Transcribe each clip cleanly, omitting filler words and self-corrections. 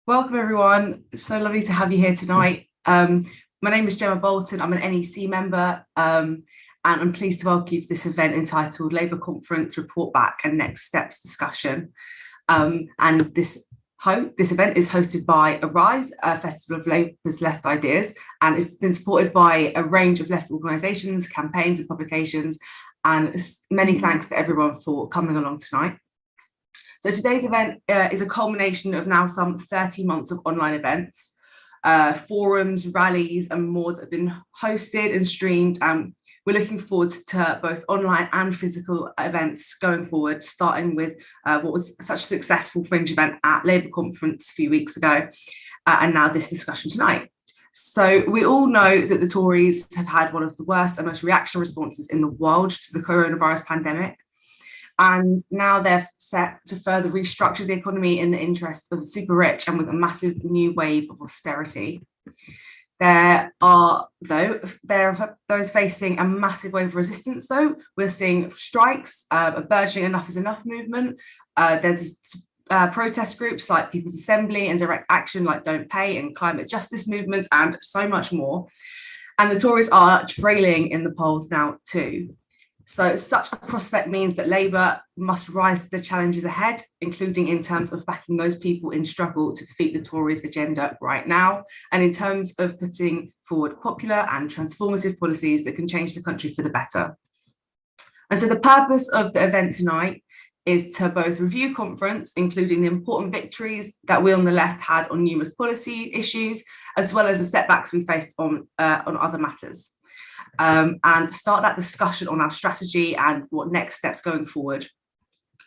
Welcome, everyone. It's so lovely to have you here tonight. My name is Gemma Bolton. I'm an NEC member, and I'm pleased to welcome you to this event entitled Labour Conference Report Back and Next Steps Discussion. And this event is hosted by Arise, a festival of Labour's left ideas, and it's been supported by a range of left organisations, campaigns and publications, and many thanks to everyone for coming along tonight. So today's event is a culmination of now some 30 months of online events, forums, rallies and more that have been hosted and streamed. We're looking forward to both online and physical events going forward, starting with what was such a successful fringe event at Labour Conference a few weeks ago, and now this discussion tonight. So we all know that the Tories have had one of the worst and most reactionary responses in the world to the coronavirus pandemic. And now they're set to further restructure the economy in the interest of the super rich and with a massive new wave of austerity. There are those facing a massive wave of resistance, though. We're seeing strikes, a burgeoning Enough is Enough movement. There's protest groups like People's Assembly and Direct Action like Don't Pay and climate justice movements and so much more. And the Tories are trailing in the polls now too. So such a prospect means that Labour must rise to the challenges ahead, including in terms of backing those people in struggle to defeat the Tories' agenda right now, and in terms of putting forward popular and transformative policies that can change the country for the better. And so the purpose of the event tonight is to both review conference, including the important victories that we on the left had on numerous policy issues, as well as the setbacks we faced on other matters. And start that discussion on our strategy and what next steps going forward.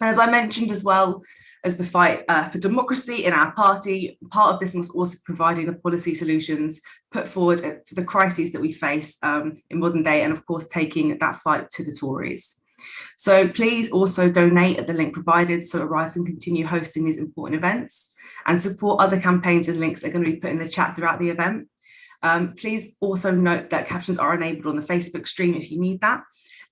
And as I mentioned, as well as the fight for democracy in our party, part of this must also be providing the policy solutions put forward to the crises that we face in modern day, and of course taking that fight to the Tories. So please also donate at the link provided so Arise can continue hosting these important events and support other campaigns and links that are going to be put in the chat throughout the event. Please also note that captions are enabled on the Facebook stream if you need that.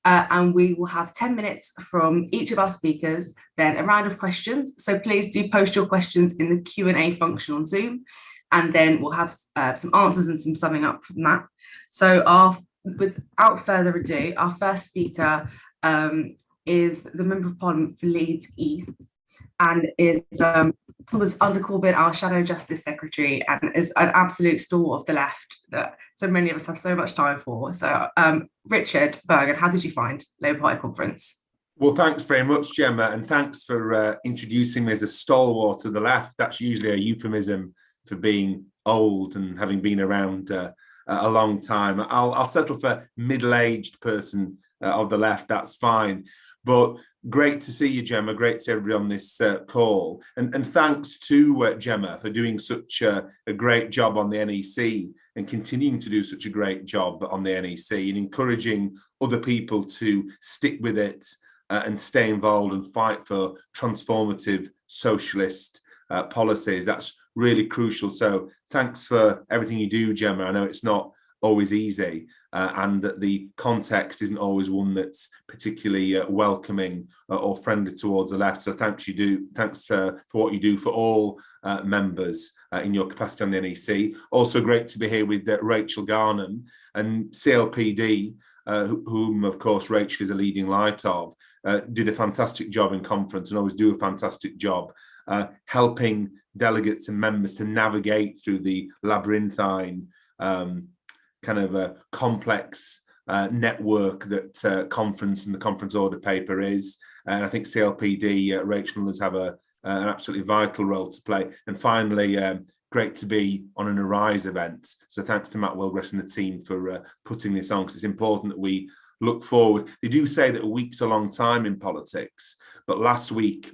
And we will have 10 minutes from each of our speakers, then a round of questions. So please do post your questions in the Q&A function on Zoom, and then we'll have some answers and some summing up from that. So without further ado, our first speaker is the Member of Parliament for Leeds East, and was under Corbyn our Shadow Justice Secretary, and is an absolute stalwart of the left that so many of us have so much time for. So Richard Burgon, how did you find Labour Party conference? Well, thanks very much, Gemma, and thanks for introducing me as a stalwart of the left. That's usually a euphemism for being old and having been around a long time. I'll settle for middle-aged person of the left, that's fine. But great to see you, Gemma. Great to see everybody on this call. And thanks to Gemma for doing such a great job on the NEC and continuing to do such a great job on the NEC and encouraging other people to stick with it and stay involved and fight for transformative socialist policies. That's really crucial. So thanks for everything you do, Gemma. I know it's not always easy, and that the context isn't always one that's particularly welcoming or friendly towards the left. So thanks for what you do for all members in your capacity on the NEC. Also great to be here with Rachel Garnham and CLPD, whom of course Rachel is a leading light of, did a fantastic job in conference and always do a fantastic job helping delegates and members to navigate through the labyrinthine kind of a complex network that conference and the conference order paper is. And I think CLPD, Rachel and others have an absolutely vital role to play. And finally, great to be on an Arise event. So thanks to Matt Wilgress and the team for putting this on, because it's important that we look forward. They do say that a week's a long time in politics, but last week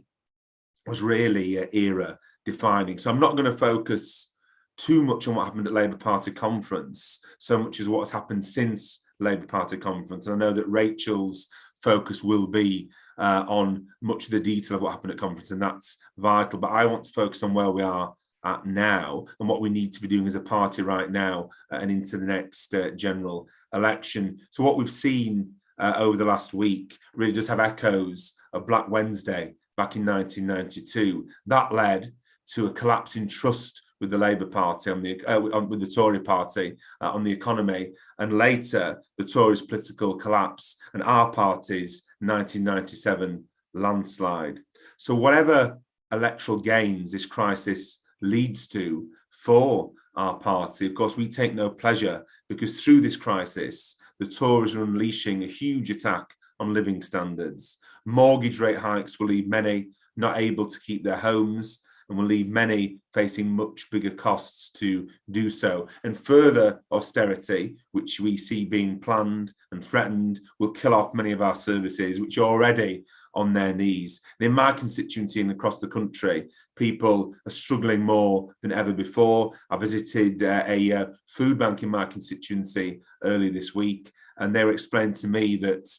was really era defining. So I'm not going to focus too much on what happened at Labour Party conference, so much as what's happened since Labour Party conference. And I know that Rachel's focus will be on much of the detail of what happened at conference, and that's vital. But I want to focus on where we are at now and what we need to be doing as a party right now and into the next general election. So what we've seen over the last week really does have echoes of Black Wednesday back in 1992. That led to a collapse in trust with the Labour Party with the Tory Party on the economy, and later the Tories' political collapse and our party's 1997 landslide. So whatever electoral gains this crisis leads to for our party, of course, we take no pleasure, because through this crisis, the Tories are unleashing a huge attack on living standards. Mortgage rate hikes will leave many not able to keep their homes, and will leave many facing much bigger costs to do so. And further austerity, which we see being planned and threatened, will kill off many of our services, which are already on their knees. And in my constituency and across the country, people are struggling more than ever before. I visited a food bank in my constituency early this week, and they were explaining to me that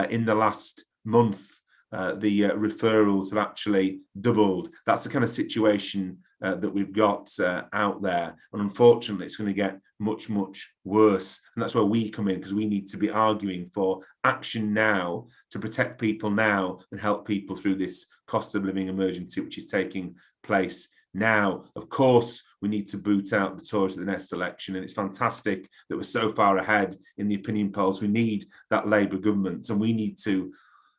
in the last month, the referrals have actually doubled. That's the kind of situation that we've got out there. And unfortunately, it's going to get much, much worse. And that's where we come in, because we need to be arguing for action now to protect people now and help people through this cost of living emergency, which is taking place now. Of course, we need to boot out the Tories at the next election, and it's fantastic that we're so far ahead in the opinion polls. We need that Labour government, and we need to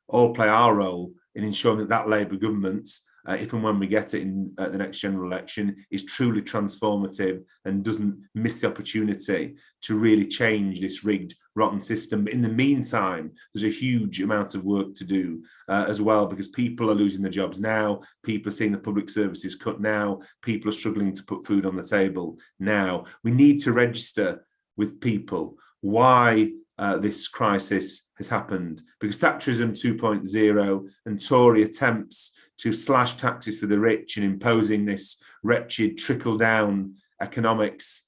all play our role in ensuring that that Labour government, if and when we get it in the next general election, is truly transformative and doesn't miss the opportunity to really change this rigged, rotten system. But in the meantime, there's a huge amount of work to do as well, because people are losing their jobs now, people are seeing the public services cut now, people are struggling to put food on the table now. We need to register with people why this crisis has happened, because Thatcherism 2.0 and Tory attempts to slash taxes for the rich and imposing this wretched trickle-down economics,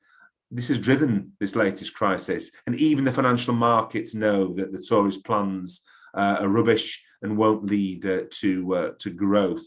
this has driven this latest crisis. And even the financial markets know that the Tories' plans are rubbish and won't lead to growth.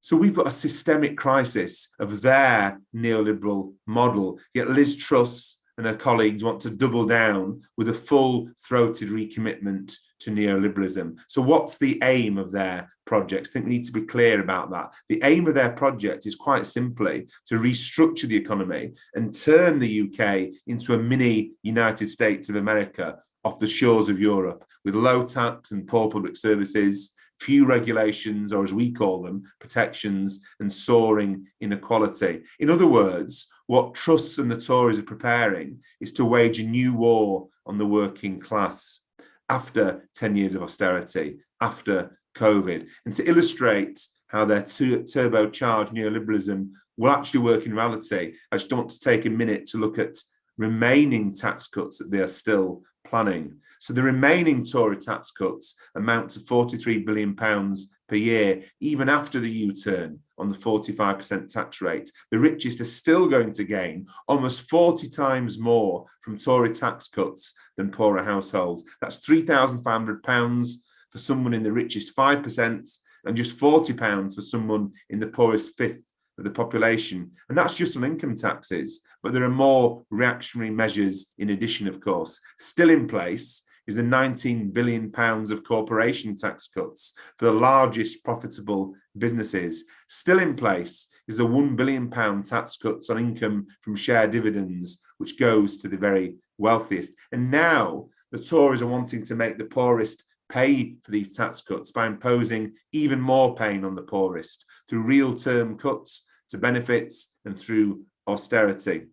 So we've got a systemic crisis of their neoliberal model, yet Liz Truss and her colleagues want to double down with a full-throated recommitment to neoliberalism. So what's the aim of their projects? I think we need to be clear about that. The aim of their project is quite simply to restructure the economy and turn the UK into a mini United States of America off the shores of Europe, with low tax and poor public services, few regulations, or as we call them, protections, and soaring inequality. In other words, what Truss and the Tories are preparing is to wage a new war on the working class after 10 years of austerity, after COVID. And to illustrate how their turbocharged neoliberalism will actually work in reality, I just want to take a minute to look at remaining tax cuts that they are still planning. So the remaining Tory tax cuts amount to £43 billion per year, even after the U-turn on the 45% tax rate. The richest are still going to gain almost 40 times more from Tory tax cuts than poorer households. That's £3,500 for someone in the richest 5%, and just £40 for someone in the poorest fifth of the population. And that's just on income taxes, but there are more reactionary measures in addition, of course. Still in place is the £19 billion of corporation tax cuts for the largest profitable businesses. Still in place is the £1 billion tax cuts on income from share dividends, which goes to the very wealthiest. And now the Tories are wanting to make the poorest pay for these tax cuts by imposing even more pain on the poorest through real term cuts to benefits and through austerity.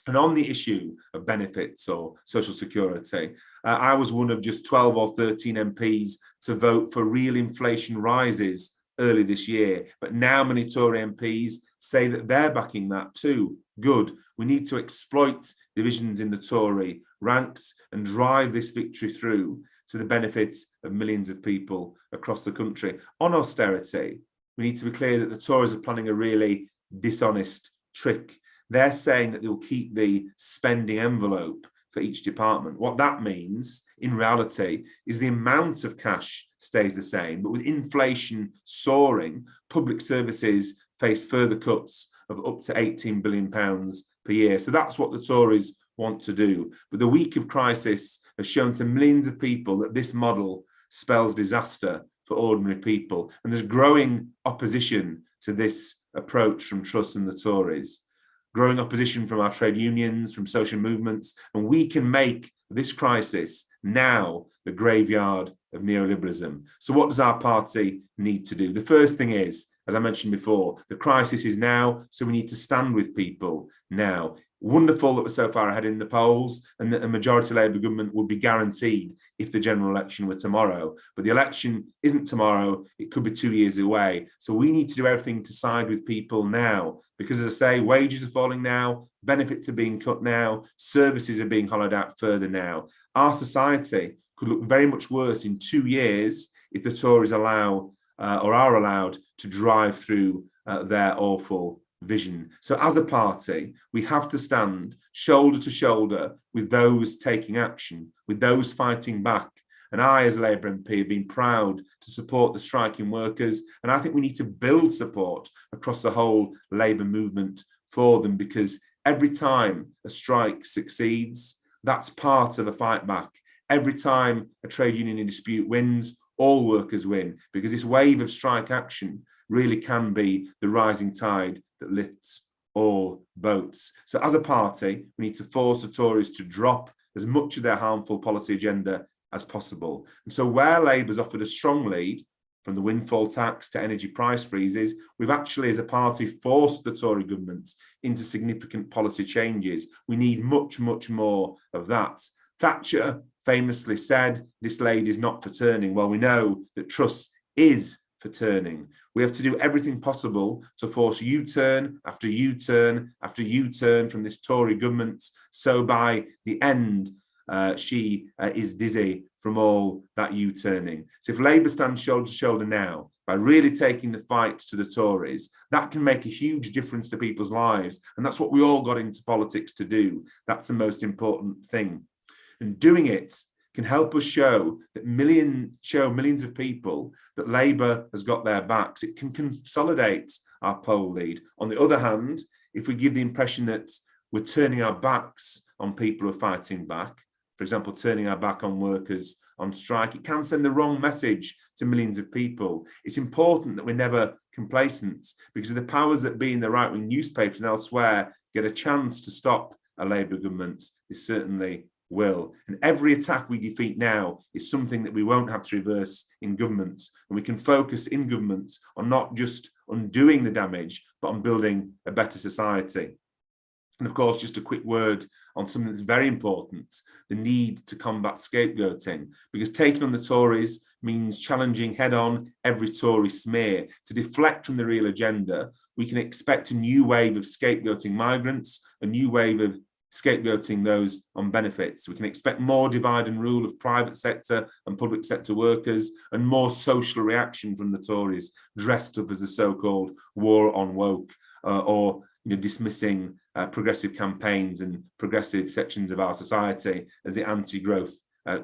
And on the issue of benefits or social security, I was one of just 12 or 13 MPs to vote for real inflation rises early this year. But now many Tory MPs say that they're backing that too. Good. We need to exploit divisions in the Tory ranks and drive this victory through to the benefits of millions of people across the country. On austerity, we need to be clear that the Tories are planning a really dishonest trick. They're saying that they'll keep the spending envelope for each department. What that means, in reality, is the amount of cash stays the same, but with inflation soaring, public services face further cuts of up to £18 billion per year. So that's what the Tories want to do. But the week of crisis has shown to millions of people that this model spells disaster for ordinary people. And there's growing opposition to this approach from Truss and the Tories, growing opposition from our trade unions, from social movements, and we can make this crisis now the graveyard of neoliberalism. So what does our party need to do? The first thing is, as I mentioned before, the crisis is now, so we need to stand with people now. Wonderful that we're so far ahead in the polls and that a majority Labour government would be guaranteed if the general election were tomorrow. But the election isn't tomorrow, it could be 2 years away. So we need to do everything to side with people now, because as I say, wages are falling now, benefits are being cut now, services are being hollowed out further now. Our society could look very much worse in 2 years if the Tories allow or are allowed to drive through their awful vision. So as a party, we have to stand shoulder to shoulder with those taking action, with those fighting back. And I, as a Labour MP, have been proud to support the striking workers. And I think we need to build support across the whole Labour movement for them, because every time a strike succeeds, that's part of a fight back. Every time a trade union in dispute wins, all workers win, because this wave of strike action really can be the rising tide that lifts all boats. So as a party, we need to force the Tories to drop as much of their harmful policy agenda as possible. And so where Labour's offered a strong lead, from the windfall tax to energy price freezes, we've actually as a party forced the Tory government into significant policy changes. We need much, much more of that. Thatcher famously said, "This lady is not for turning." Well, we know that Truss is for turning. We have to do everything possible to force U-turn after U-turn after U-turn from this Tory government. So by the end, she is dizzy from all that U-turning. So if Labour stands shoulder to shoulder now, by really taking the fight to the Tories, that can make a huge difference to people's lives. And that's what we all got into politics to do. That's the most important thing. And doing it can help us show millions of people that Labour has got their backs. It can consolidate our poll lead. On the other hand, if we give the impression that we're turning our backs on people who are fighting back, for example, turning our back on workers on strike, it can send the wrong message to millions of people. It's important that we're never complacent, because if the powers that be in the right-wing newspapers and elsewhere get a chance to stop a Labour government, they certainly will. And every attack we defeat now is something that we won't have to reverse in government. And we can focus in government on not just undoing the damage, but on building a better society. And of course, just a quick word on something that's very important, the need to combat scapegoating, because taking on the Tories means challenging head-on every Tory smear. To deflect from the real agenda, we can expect a new wave of scapegoating migrants, a new wave of scapegoating those on benefits. We can expect more divide and rule of private sector and public sector workers, and more social reaction from the Tories, dressed up as the so-called war on woke, or dismissing progressive campaigns and progressive sections of our society as the anti-growth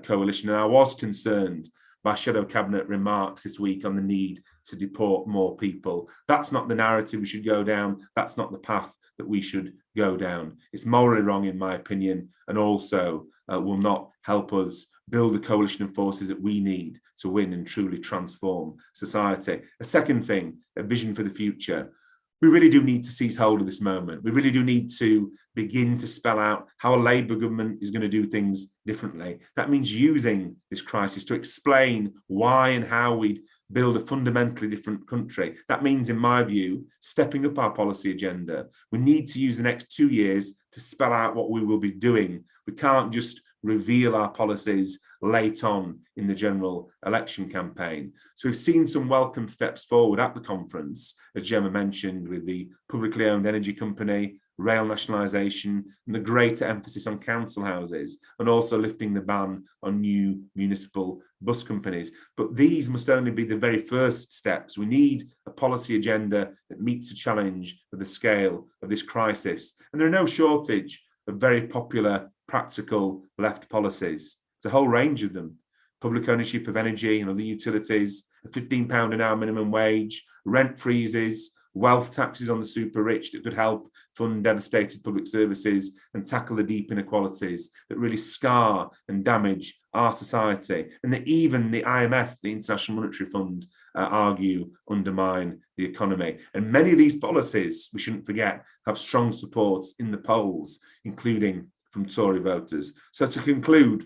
coalition. And I was concerned by shadow cabinet remarks this week on the need to deport more people. That's not the narrative we should go down. That's not the path that we should go down. It's morally wrong, in my opinion, and also will not help us build the coalition of forces that we need to win and truly transform society. A second thing, a vision for the future. We really do need to seize hold of this moment. We really do need to begin to spell out how a Labour government is going to do things differently. That means using this crisis to explain why and how we build a fundamentally different country. That means, in my view, stepping up our policy agenda. We need to use the next 2 years to spell out what we will be doing. We can't just reveal our policies late on in the general election campaign. So we've seen some welcome steps forward at the conference, as Gemma mentioned, with the publicly owned energy company, rail nationalisation, and the greater emphasis on council houses, and also lifting the ban on new municipal bus companies. But these must only be the very first steps. We need a policy agenda that meets the challenge of the scale of this crisis. And there are no shortage of very popular, practical left policies. It's a whole range of them. Public ownership of energy and other utilities, a £15 an hour minimum wage, rent freezes, wealth taxes on the super rich that could help fund devastated public services and tackle the deep inequalities that really scar and damage our society, and that even the IMF, the International Monetary Fund, argue undermine the economy. And many of these policies, we shouldn't forget, have strong support in the polls, including from Tory voters. So to conclude,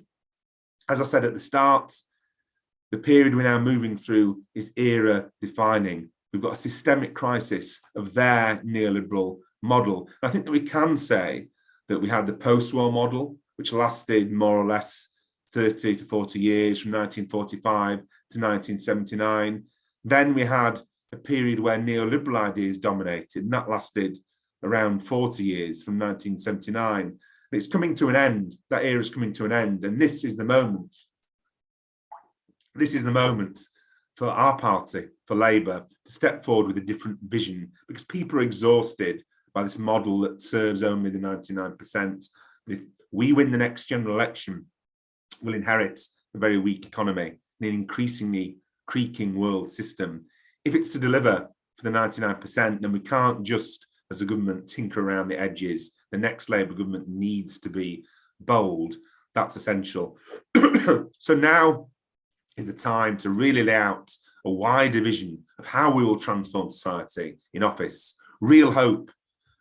as I said at the start, the period we're now moving through is era defining. We've got a systemic crisis of their neoliberal model. And I think that we can say that we had the post-war model, which lasted more or less 30 to 40 years, from 1945 to 1979. Then we had a period where neoliberal ideas dominated, and that lasted around 40 years, from 1979. And it's coming to an end. That era is coming to an end. And this is the moment. This is the moment for our party, for Labour, to step forward with a different vision, because people are exhausted by this model that serves only the 99%. If we win the next general election, we'll inherit a very weak economy and an increasingly creaking world system. If it's to deliver for the 99%, then we can't just, as a government, tinker around the edges. The next Labour government needs to be bold. That's essential. So now is the time to really lay out a wider vision of how we will transform society in office. Real hope,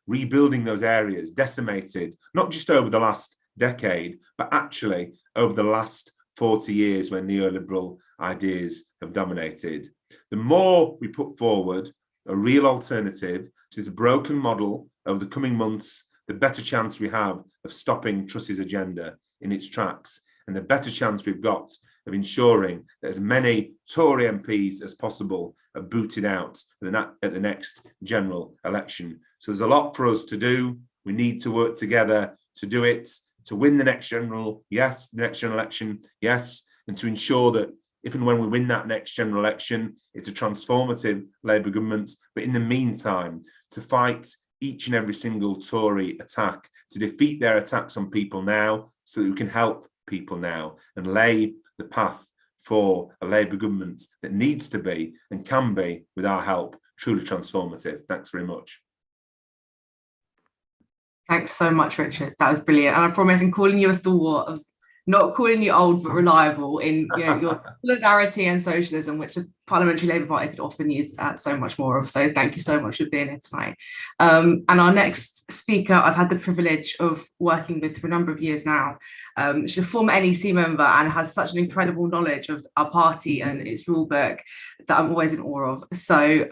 rebuilding those areas decimated, not just over the last decade, but actually over the last 40 years when neoliberal ideas have dominated. The more we put forward a real alternative to this broken model over the coming months, the better chance we have of stopping Truss's agenda in its tracks, and the better chance we've got of ensuring that as many Tory MPs as possible are booted out at the next general election. So there's a lot for us to do. We need to work together to do it, to win the next general, yes, the next general election, yes, and to ensure that if and when we win that next general election, it's a transformative Labour government. But in the meantime, to fight each and every single Tory attack, to defeat their attacks on people now, so that we can help people now and lay the path for a Labour government that needs to be and can be, with our help, truly transformative. Thanks very much. Thanks so much, Richard. That was brilliant. And I promise, in calling you a stalwart, I was not calling you old but reliable in your solidarity and socialism, which the Parliamentary Labour Party could often use so much more of. So thank you so much for being here tonight. And our next speaker, I've had the privilege of working with for a number of years now. She's a former NEC member and has such an incredible knowledge of our party and its rule book that I'm always in awe of. So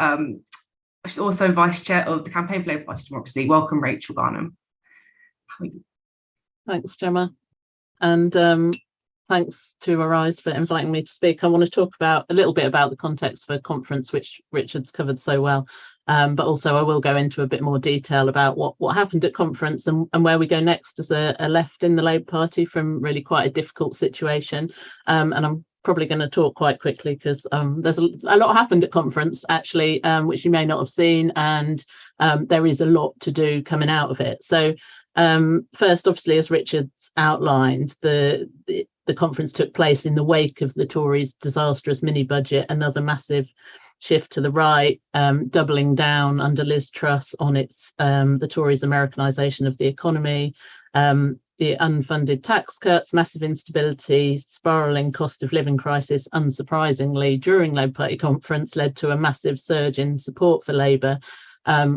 she's also Vice Chair of the Campaign for Labour Party Democracy. Welcome, Rachel Garnham. Thanks, Gemma. And thanks to Arise for inviting me to speak. I want to talk about a little bit about the context for conference, which Richard's covered so well. But also I will go into a bit more detail about what happened at conference and where we go next as a left in the Labour Party from really quite a difficult situation. And I'm probably going to talk quite quickly because there's a lot happened at conference, actually, which you may not have seen. And there is a lot to do coming out of it. So first, obviously, as Richard's outlined, the conference took place in the wake of the Tories' disastrous mini budget, another massive shift to the right, doubling down under Liz Truss on its the Tories' Americanisation of the economy, the unfunded tax cuts, massive instability, spiralling cost of living crisis, unsurprisingly, during Labour Party conference led to a massive surge in support for Labour,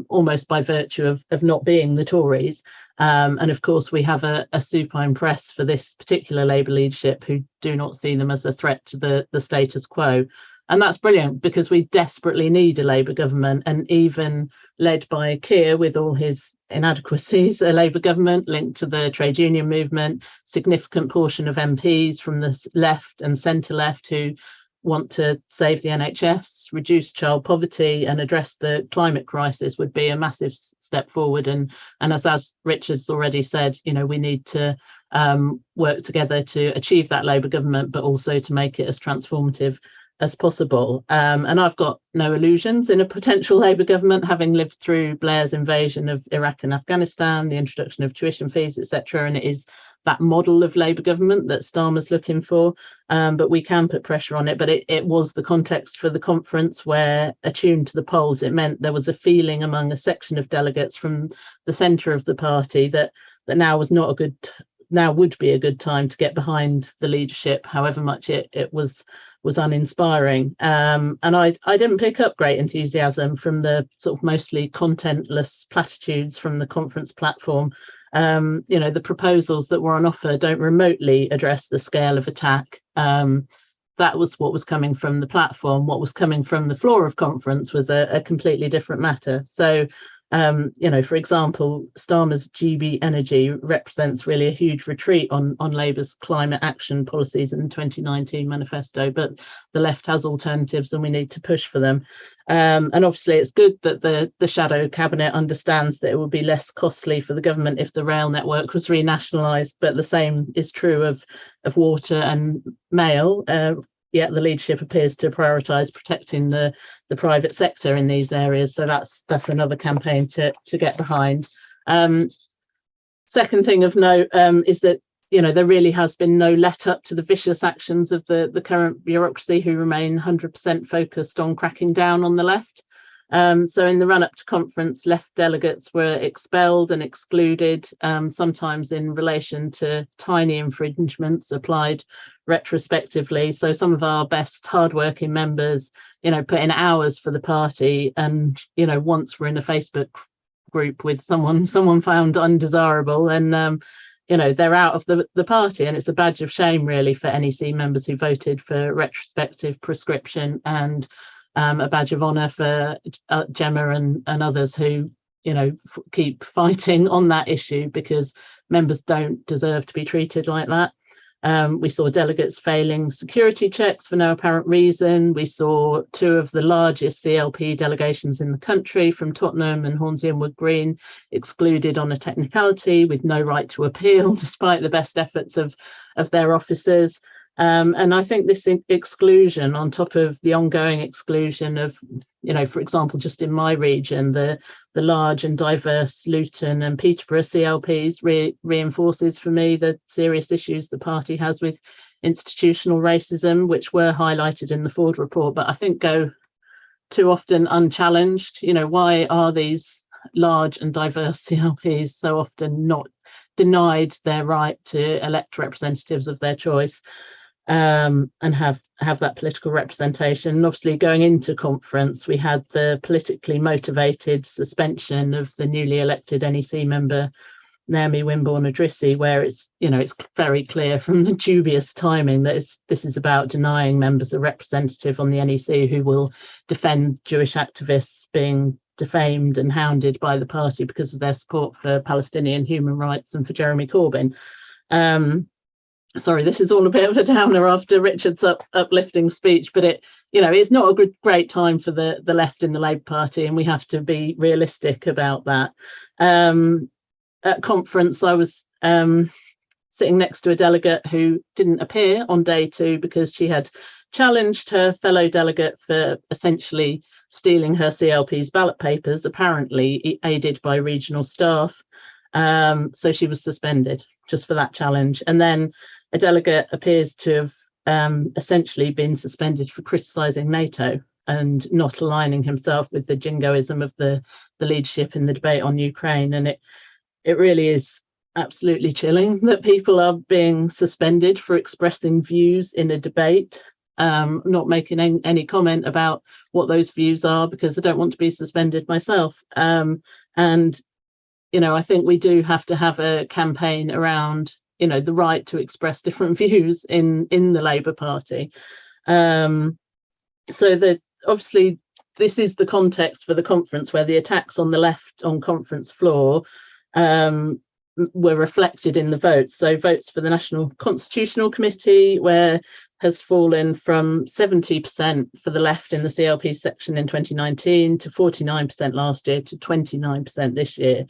almost by virtue of not being the Tories. And of course, we have a supine press for this particular Labour leadership who do not see them as a threat to the status quo. And that's brilliant because we desperately need a Labour government, and even led by Keir with all his inadequacies, a Labour government linked to the trade union movement, significant portion of MPs from the left and centre left who want to save the NHS, reduce child poverty and address the climate crisis would be a massive step forward. And as Richard's already said, we need to work together to achieve that Labour government, but also to make it as transformative as possible. And I've got no illusions in a potential Labour government, having lived through Blair's invasion of Iraq and Afghanistan, the introduction of tuition fees, etc. And it is that model of Labour government that Starmer's looking for, but we can put pressure on it. But it was the context for the conference where, attuned to the polls, it meant there was a feeling among a section of delegates from the centre of the party that now would be a good time to get behind the leadership, however much it was uninspiring. And I didn't pick up great enthusiasm from the sort of mostly contentless platitudes from the conference platform. The proposals that were on offer don't remotely address the scale of attack. That was what was coming from the platform. What was coming from the floor of conference was a completely different matter. So, for example, Starmer's GB Energy represents really a huge retreat on Labour's climate action policies in the 2019 manifesto, but the left has alternatives and we need to push for them. And obviously it's good that the shadow cabinet understands that it would be less costly for the government if the rail network was renationalised, but the same is true of water and mail. Yet the leadership appears to prioritise protecting the private sector in these areas. So that's another campaign to get behind. Second thing of note is that there really has been no let up to the vicious actions of the current bureaucracy, who remain 100% focused on cracking down on the left. So in the run up to conference, left delegates were expelled and excluded, sometimes in relation to tiny infringements applied retrospectively. So some of our best hardworking members, put in hours for the party, and once we're in a Facebook group with someone found undesirable, and they're out of the party, and it's a badge of shame really for NEC members who voted for retrospective prescription, and a badge of honour for Gemma and others who keep fighting on that issue, because members don't deserve to be treated like that. We saw delegates failing security checks for no apparent reason. We saw two of the largest CLP delegations in the country, from Tottenham and Hornsey and Wood Green, excluded on a technicality with no right to appeal, despite the best efforts of their officers. And I think this exclusion, on top of the ongoing exclusion of, for example, just in my region, the large and diverse Luton and Peterborough CLPs reinforces for me the serious issues the party has with institutional racism, which were highlighted in the Ford report, but I think go too often unchallenged. Why are these large and diverse CLPs so often not denied their right to elect representatives of their choice? And have that political representation. And obviously, going into conference, we had the politically motivated suspension of the newly elected NEC member Naomi Wimborne-Odrissi, where it's very clear from the dubious timing that this is about denying members a representative on the NEC who will defend Jewish activists being defamed and hounded by the party because of their support for Palestinian human rights and for Jeremy Corbyn. Sorry, this is all a bit of a downer after Richard's uplifting speech, but it's not a great time for the left in the Labour Party, and we have to be realistic about that. At conference, I was sitting next to a delegate who didn't appear on day 2 because she had challenged her fellow delegate for essentially stealing her CLP's ballot papers, apparently aided by regional staff. So she was suspended just for that challenge. And then a delegate appears to have essentially been suspended for criticising NATO and not aligning himself with the jingoism of the leadership in the debate on Ukraine. And it really is absolutely chilling that people are being suspended for expressing views in a debate, not making any comment about what those views are, because I don't want to be suspended myself. And I think we do have to have a campaign around the right to express different views in the Labour Party. So that obviously this is the context for the conference, where the attacks on the left on conference floor were reflected in the votes. So votes for the National Constitutional Committee, where has fallen from 70% for the left in the CLP section in 2019 to 49% last year to 29% this year.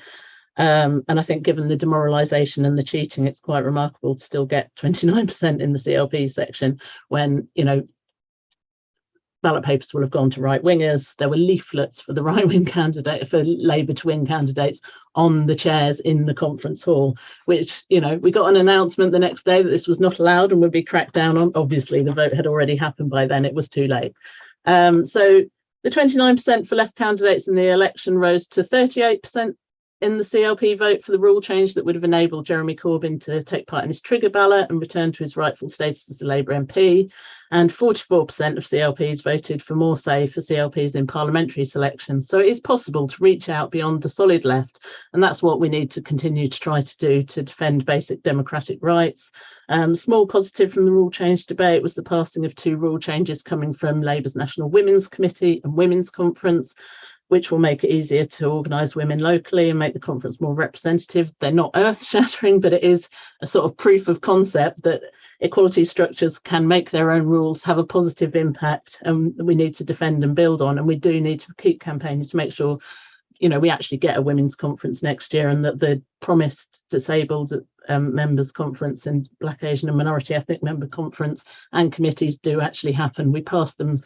And I think given the demoralisation and the cheating, it's quite remarkable to still get 29% in the CLP section when, ballot papers will have gone to right-wingers. There were leaflets for the right-wing candidate, for Labour to win candidates on the chairs in the conference hall, which, you know, we got an announcement the next day that this was not allowed and would be cracked down on. Obviously, the vote had already happened by then. It was too late. So the 29% for left candidates in the election rose to 38% in the CLP vote for the rule change that would have enabled Jeremy Corbyn to take part in his trigger ballot and return to his rightful status as a Labour MP. And 44% of CLPs voted for more say for CLPs in parliamentary selections. So it is possible to reach out beyond the solid left. And that's what we need to continue to try to do to defend basic democratic rights. Small positive from the rule change debate was the passing of 2 rule changes coming from Labour's National Women's Committee and Women's Conference, which will make it easier to organise women locally and make the conference more representative. They're not earth-shattering, but it is a sort of proof of concept that equality structures can make their own rules, have a positive impact, and we need to defend and build on. And we do need to keep campaigning to make sure, you know, we actually get a women's conference next year, and that the promised disabled members conference and Black, Asian and minority ethnic member conference and committees do actually happen. We passed them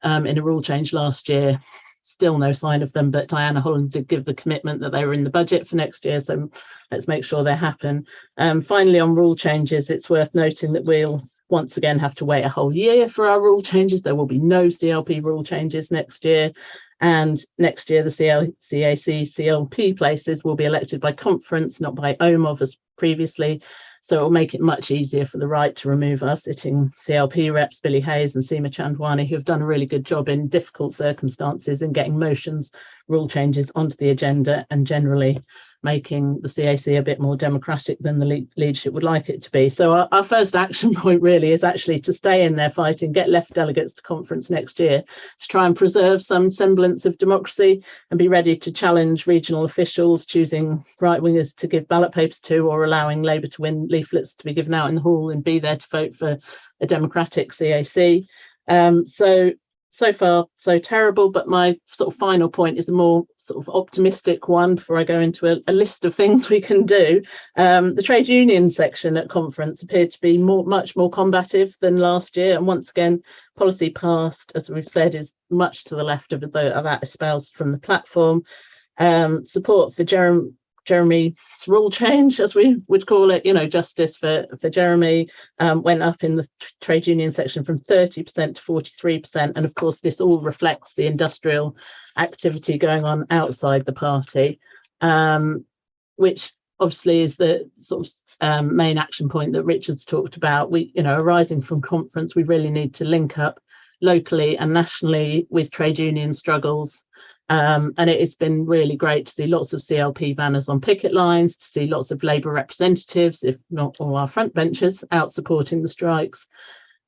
in a rule change last year. Still no sign of them, but Diana Holland did give the commitment that they were in the budget for next year, so let's make sure they happen. Finally, on rule changes, it's worth noting that we'll once again have to wait a whole year for our rule changes. There will be no CLP rule changes next year, and next year the CAC CLP places will be elected by conference, not by OMOV as previously. So it will make it much easier for the right to remove our sitting CLP reps, Billy Hayes and Seema Chandwani, who have done a really good job in difficult circumstances in getting motions, rule changes onto the agenda and generally making the CAC a bit more democratic than the leadership would like it to be. So our first action point really is actually to stay in there fighting, get left delegates to conference next year to try and preserve some semblance of democracy and be ready to challenge regional officials choosing right-wingers to give ballot papers to, or allowing Labour to win leaflets to be given out in the hall and be there to vote for a democratic CAC. So far, so terrible, but my sort of final point is a more sort of optimistic one before I go into a list of things we can do. The trade union section at conference appeared to be much more combative than last year. And once again, policy passed, as we've said, is much to the left of that espoused from the platform. Support for Jeremy's rule change, as we would call it, you know, justice for Jeremy, went up in the trade union section from 30% to 43%. And of course, this all reflects the industrial activity going on outside the party, which obviously is the sort of main action point that Richard's talked about. We, you know, arising from conference, we really need to link up locally and nationally with trade union struggles. And it's been really great to see lots of CLP banners on picket lines, to see lots of Labour representatives, if not all our front benchers, out supporting the strikes.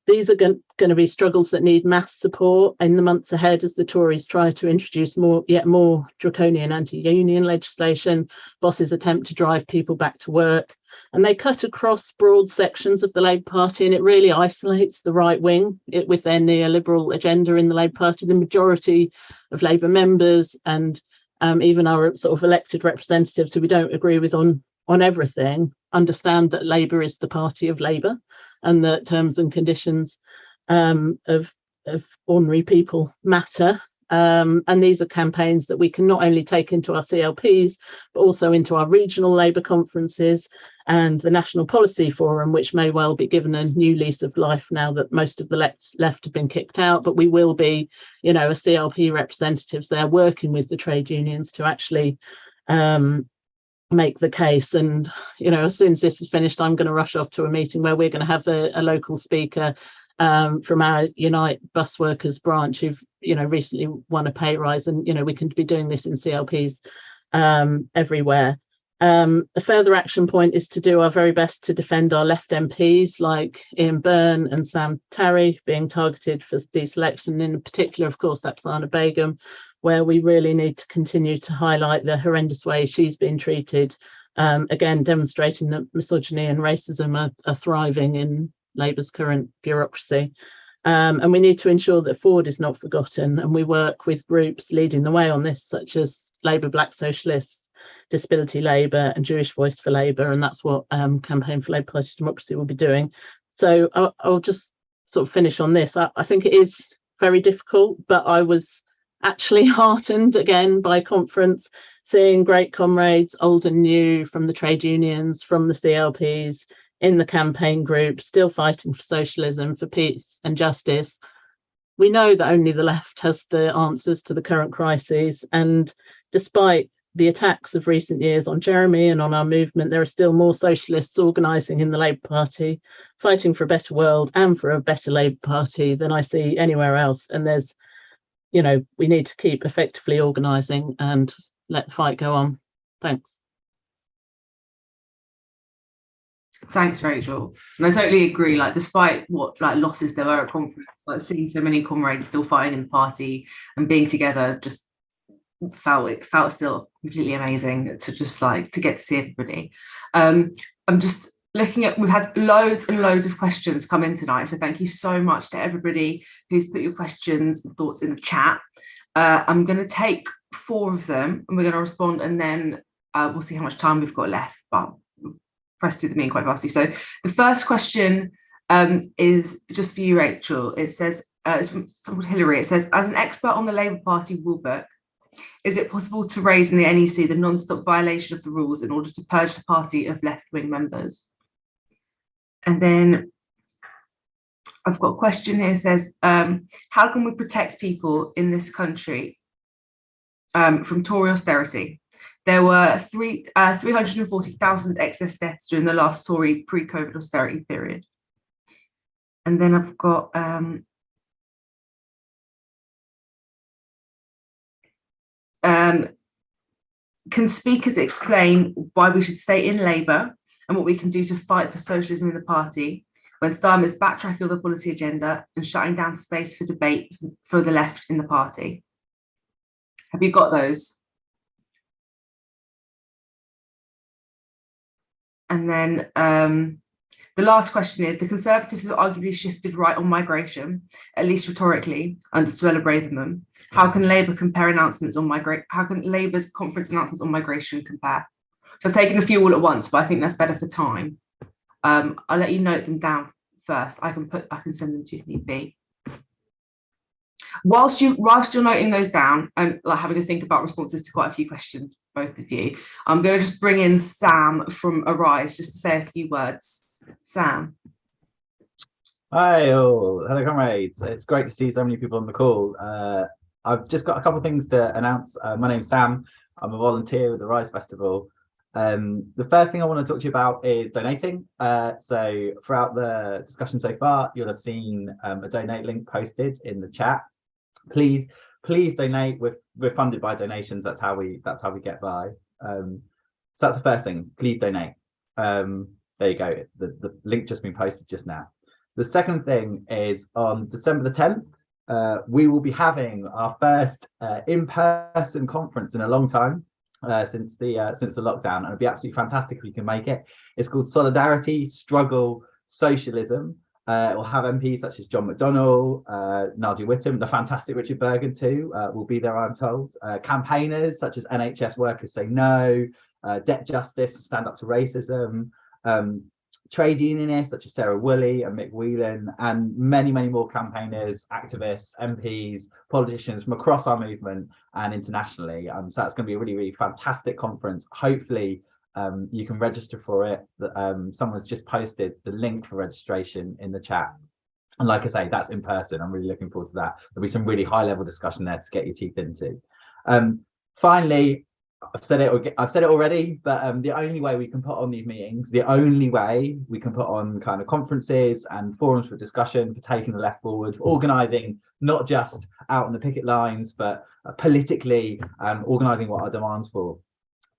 These are going to be struggles that need mass support in the months ahead as the Tories try to introduce yet more draconian anti-union legislation, bosses attempt to drive people back to work. And they cut across broad sections of the Labour Party, and it really isolates the right wing with their neoliberal agenda in the Labour Party. The majority of Labour members and even our sort of elected representatives who we don't agree with on everything understand that Labour is the party of Labour, and that terms and conditions of ordinary people matter. And these are campaigns that we can not only take into our CLPs, but also into our regional Labour conferences and the National Policy Forum, which may well be given a new lease of life now that most of the left have been kicked out. But we will be, you know, as CLP representatives there working with the trade unions to actually make the case. And, you know, as soon as this is finished, I'm going to rush off to a meeting where we're going to have a local speaker from our Unite bus workers branch who've, you know, recently won a pay rise, and, you know, we can be doing this in CLPs everywhere. A further action point is to do our very best to defend our left MPs like Ian Byrne and Sam Tarry being targeted for deselection, in particular, of course, Afsana Begum, where we really need to continue to highlight the horrendous way she's been treated, again, demonstrating that misogyny and racism are thriving in Labour's current bureaucracy. And we need to ensure that Ford is not forgotten, and we work with groups leading the way on this, such as Labour Black Socialists, Disability Labour and Jewish Voice for Labour, and that's what Campaign for Labour Party Democracy will be doing. So I'll just sort of finish on this. I think it is very difficult, but I was actually heartened again by conference, seeing great comrades, old and new, from the trade unions, from the CLPs, in the campaign group, still fighting for socialism, for peace and justice. We know that only the left has the answers to the current crises, and despite the attacks of recent years on Jeremy and on our movement, there are still more socialists organising in the Labour Party, fighting for a better world and for a better Labour Party than I see anywhere else. And there's, we need to keep effectively organising and let the fight go on. Thanks. Thanks, Rachel. And I totally agree. Like, despite what losses there were at conference, seeing so many comrades still fighting in the party and being together just felt still completely amazing to just to get to see everybody. I'm just looking at, we've had loads and loads of questions come in tonight, so thank you so much to everybody who's put your questions and thoughts in the chat. I'm going to take 4 of them and we're going to respond, and then we'll see how much time we've got left, but we'll press through the meeting quite fastly. So the first question is just for you, Rachel. It says, it's from someone called Hillary. It says, as an expert on the Labour Party rulebook, is it possible to raise in the NEC the non-stop violation of the rules in order to purge the party of left-wing members? And then I've got a question here. It says, how can we protect people in this country from Tory austerity? There were 340,000 excess deaths during the last Tory pre-COVID austerity period. And then I've got can speakers explain why we should stay in Labour and what we can do to fight for socialism in the party when Starmer is backtracking on the policy agenda and shutting down space for debate for the left in the party? Have you got those? And then the last question is, the Conservatives have arguably shifted right on migration, at least rhetorically, under Suella Braverman. How can Labour compare announcements on migration? How can Labour's conference announcements on migration compare? So I've taken a few all at once, but I think that's better for time. I'll let you note them down first. I can send them to you if need be. Whilst you're noting those down and having to think about responses to quite a few questions, both of you, I'm going to just bring in Sam from Arise just to say a few words. Sam. Hi all, hello comrades. It's great to see so many people on the call. I've just got a couple of things to announce. My name's Sam. I'm a volunteer at the Rise Festival. The first thing I want to talk to you about is donating. So throughout the discussion so far, you'll have seen a donate link posted in the chat. Please donate. We're funded by donations. That's how we get by. So that's the first thing. Please donate. There you go. The link just been posted just now. The second thing is on December the 10th, we will be having our first in-person conference in a long time since the lockdown, and it'd be absolutely fantastic if we can make it. It's called Solidarity, Struggle, Socialism. It will have MPs such as John McDonnell, Nadia Whittome, the fantastic Richard Burgon too will be there, I'm told. Campaigners such as NHS Workers Say No, Debt Justice, Stand Up to Racism, trade unionists such as Sarah Woolley and Mick Whelan, and many more campaigners, activists, MPs, politicians from across our movement and internationally. So that's going to be a really fantastic conference. Hopefully you can register for it. Someone's just posted the link for registration in the chat, and like I say, that's in person. I'm really looking forward to that. There'll be some really high level discussion there to get your teeth into. Finally, I've said it already, but the only way we can put on these meetings, the only way we can put on kind of conferences and forums for discussion, for taking the left forward, for organising not just out on the picket lines, but politically organising what our demands for,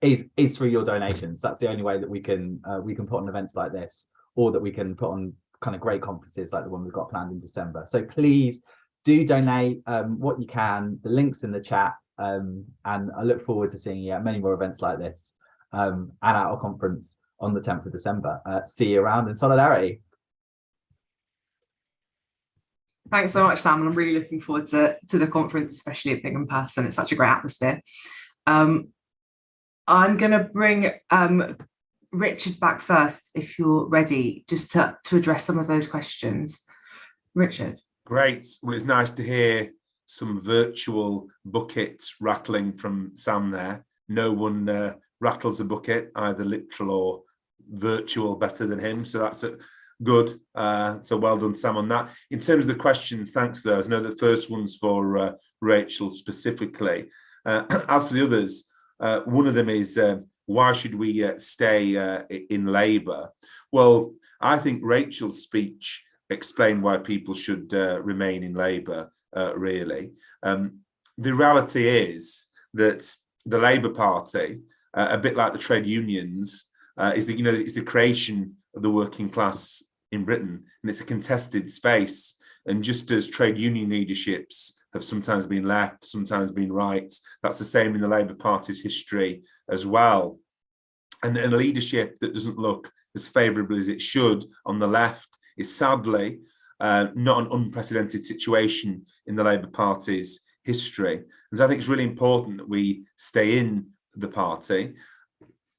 is through your donations. That's the only way that we can put on events like this, or that we can put on kind of great conferences like the one we've got planned in December. So please do donate what you can. The link's in the chat. And I look forward to seeing you at many more events like this and at our conference on the 10th of December. See you around in solidarity. Thanks so much, Sam. And I'm really looking forward to the conference, especially it being in person. It's such a great atmosphere. I'm going to bring Richard back first, if you're ready, just to address some of those questions. Richard. Great. Well, it's nice to hear some virtual buckets rattling from Sam there. No one rattles a bucket, either literal or virtual, better than him. So that's good. So well done, Sam, on that. In terms of the questions, thanks for those. I know the first one's for Rachel specifically. As for the others, one of them is, why should we stay in Labour? Well, I think Rachel's speech explained why people should remain in Labour, really. The reality is that the Labour Party, a bit like the trade unions, is that, it's the creation of the working class in Britain, and it's a contested space. And just as trade union leaderships have sometimes been left, sometimes been right, that's the same in the Labour Party's history as well. And a leadership that doesn't look as favourable as it should on the left is sadly not an unprecedented situation in the Labour Party's history. And so I think it's really important that we stay in the party.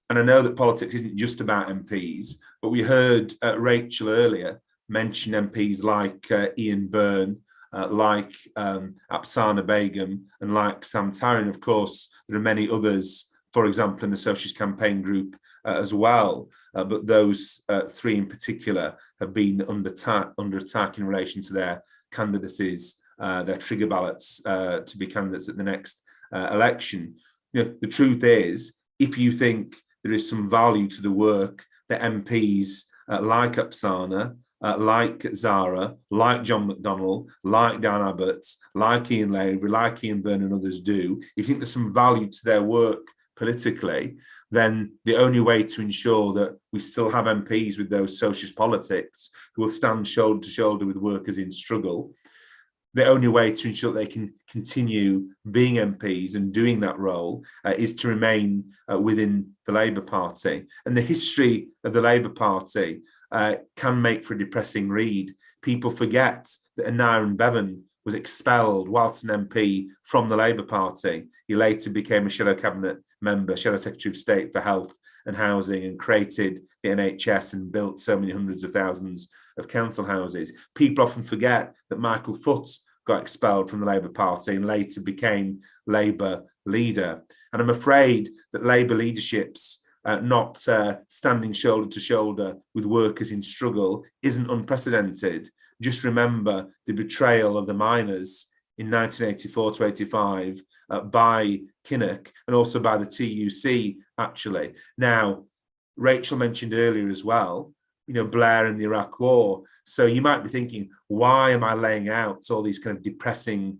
And I know that politics isn't just about MPs, but we heard Rachel earlier mention MPs like Ian Byrne, like Apsana Begum, and like Sam Taryn. Of course, there are many others, for example, in the Socialist Campaign Group as well. But those three in particular have been under attack in relation to their candidacies, their trigger ballots to be candidates at the next election. The truth is, if you think there is some value to the work that MPs like Apsana, like Zara, like John McDonnell, like Dan Abbott, like Ian Lavery, like Ian Byrne and others do, if you think there's some value to their work politically, then the only way to ensure that we still have MPs with those socialist politics who will stand shoulder to shoulder with workers in struggle, the only way to ensure that they can continue being MPs and doing that role is to remain within the Labour Party. And the history of the Labour Party can make for a depressing read. People forget that Aneurin Bevan was expelled whilst an MP from the Labour Party. He later became a shadow cabinet member, shadow secretary of state for health and housing, and created the NHS and built so many hundreds of thousands of council houses. People often forget that Michael Foot got expelled from the Labour Party and later became Labour leader. And I'm afraid that Labour leadership's not standing shoulder to shoulder with workers in struggle isn't unprecedented. Just remember the betrayal of the miners in 1984 to 85 by Kinnock and also by the TUC, actually. Now, Rachel mentioned earlier as well, Blair and the Iraq War. So you might be thinking, why am I laying out all these kind of depressing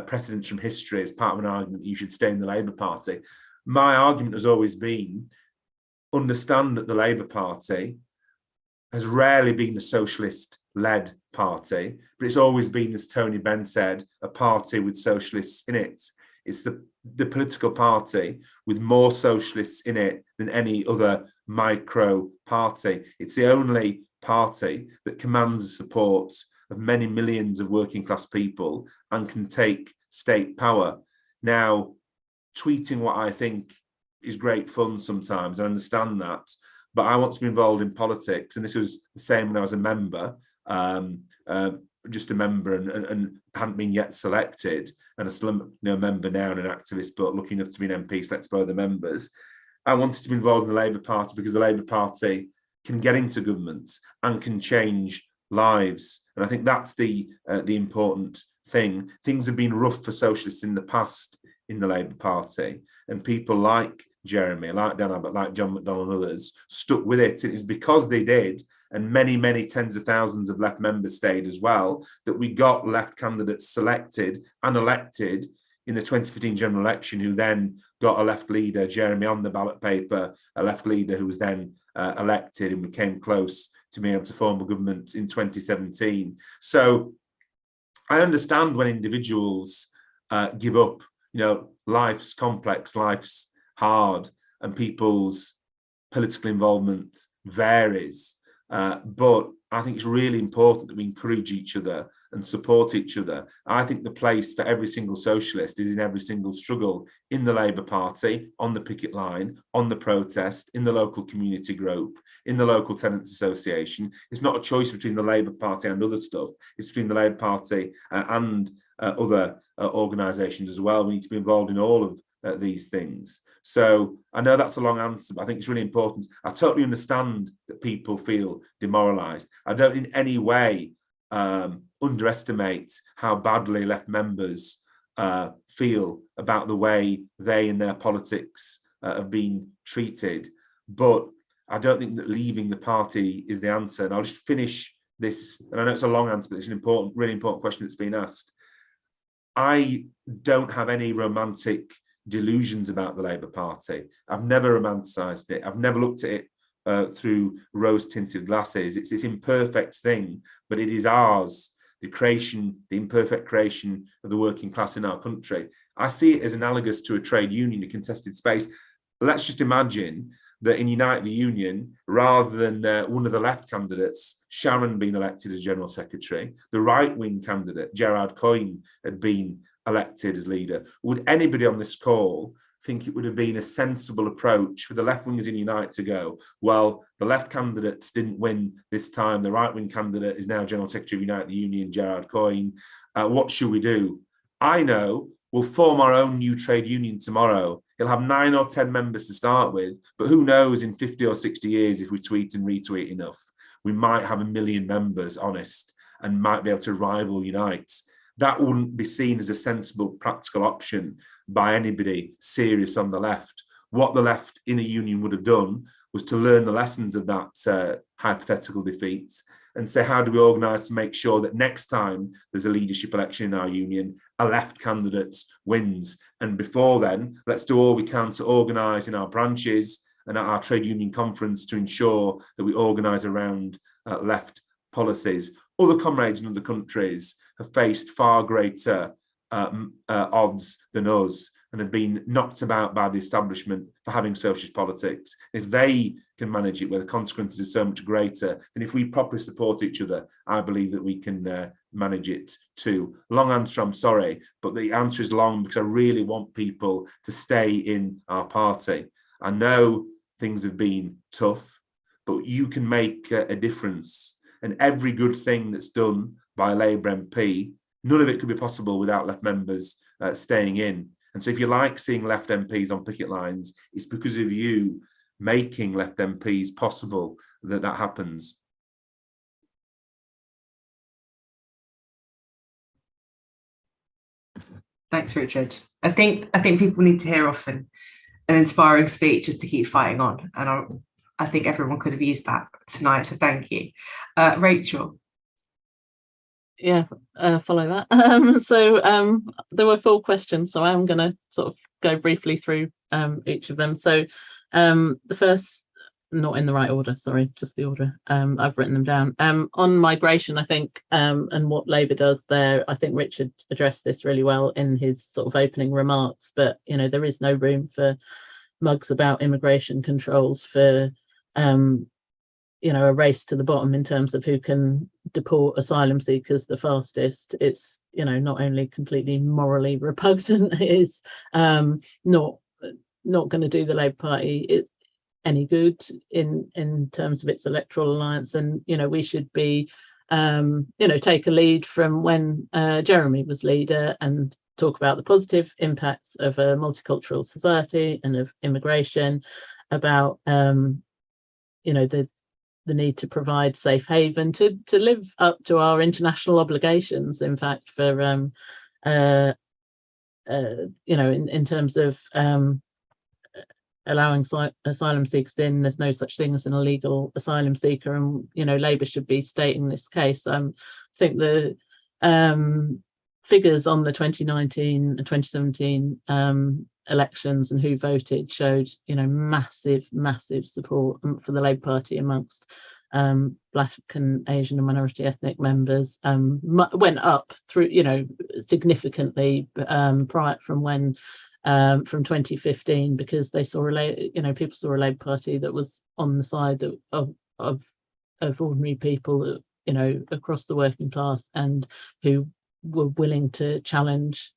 precedents from history as part of an argument that you should stay in the Labour Party? My argument has always been, understand that the Labour Party has rarely been a socialist-led party, but it's always been, as Tony Benn said, a party with socialists in it. It's the political party with more socialists in it than any other micro party. It's the only party that commands the support of many millions of working class people and can take state power. Now, tweeting what I think is great fun sometimes, I understand that, but I want to be involved in politics. And this was the same when I was a member, just a member and hadn't been yet selected, and still a member now and an activist, but lucky enough to be an MP, selected by the members. I wanted to be involved in the Labour Party because the Labour Party can get into government and can change lives. And I think that's the important thing. Things have been rough for socialists in the past in the Labour Party, and people like Jeremy, like Dan Abbott, like John McDonnell and others stuck with it. It is because they did, and many, many tens of thousands of left members stayed as well, that we got left candidates selected and elected in the 2015 general election, who then got a left leader, Jeremy, on the ballot paper, a left leader who was then elected, and we came close to being able to form a government in 2017. So I understand when individuals give up. Life's complex, life's hard, and people's political involvement varies. but I think it's really important that we encourage each other and support each other. I think the place for every single socialist is in every single struggle, in the Labour Party, on the picket line, on the protest, in the local community group, in the local tenants association. It's not a choice between the Labour Party and other stuff. It's between the Labour Party and other organisations as well. We need to be involved in all of these things. So I know that's a long answer, but I think it's really important. I totally understand that people feel demoralised. I don't in any way underestimate how badly left members feel about the way they and their politics have been treated. But I don't think that leaving the party is the answer. And I'll just finish this, and I know it's a long answer, but it's an important, really important question that's been asked. I don't have any romantic delusions about the Labour Party. I've never romanticised it. I've never looked at it through rose-tinted glasses. It's this imperfect thing, but it is ours, the creation, the imperfect creation of the working class in our country. I see it as analogous to a trade union, a contested space. Let's just imagine that in Unite the Union, rather than one of the left candidates, Sharon, being elected as General Secretary, the right-wing candidate, Gerard Coyne, had been elected as leader. Would anybody on this call think it would have been a sensible approach for the left-wingers in Unite to go, well, the left candidates didn't win this time, the right-wing candidate is now General Secretary of Unite the Union, Gerard Coyne, what should we do? I know we'll form our own new trade union tomorrow. It'll have 9 or 10 members to start with, but who knows in 50 or 60 years if we tweet and retweet enough, we might have 1 million members, honest, and might be able to rival Unite. That wouldn't be seen as a sensible, practical option by anybody serious on the left. What the left in a union would have done was to learn the lessons of that hypothetical defeat and say, how do we organise to make sure that next time there's a leadership election in our union, a left candidate wins? And before then, let's do all we can to organise in our branches and at our trade union conference to ensure that we organise around left policies. Other comrades in other countries have faced far greater odds than us and have been knocked about by the establishment for having socialist politics. If they can manage it where the consequences are so much greater, then if we properly support each other, I believe that we can manage it too. Long answer, I'm sorry, but the answer is long because I really want people to stay in our party. I know things have been tough, but you can make a difference. And every good thing that's done by a Labour MP, none of it could be possible without left members staying in. And so if you like seeing left MPs on picket lines, it's because of you making left MPs possible that that happens. Thanks, Richard. I think people need to hear often an inspiring speech just to keep fighting on. And I think everyone could have used that tonight. So thank you. Rachel. Yeah, follow that. There were 4 questions, so I'm going to sort of go briefly through each of them. So the first, not in the right order, sorry, just the order. I've written them down. On migration, I think, and what Labour does there, I think Richard addressed this really well in his sort of opening remarks, but, you know, there is no room for mugs about immigration controls, for you know, a race to the bottom in terms of who can deport asylum seekers the fastest. It's, you know, not only completely morally repugnant, it is not going to do the Labour Party any good in terms of its electoral alliance. And, you know, we should be, you know, take a lead from when Jeremy was leader and talk about the positive impacts of a multicultural society and of immigration, about, you know, the need to provide safe haven, to live up to our international obligations, in fact, for you know, in terms of allowing asylum seekers in. There's no such thing as an illegal asylum seeker, and, you know, Labour should be stating this case. I think the figures on the 2019 and 2017 elections and who voted showed, you know, massive support for the Labour Party amongst Black and Asian and minority ethnic members. Went up through, you know, significantly prior from when from 2015, because they saw people saw a Labour Party that was on the side of ordinary people, you know, across the working class, and who were willing to challenge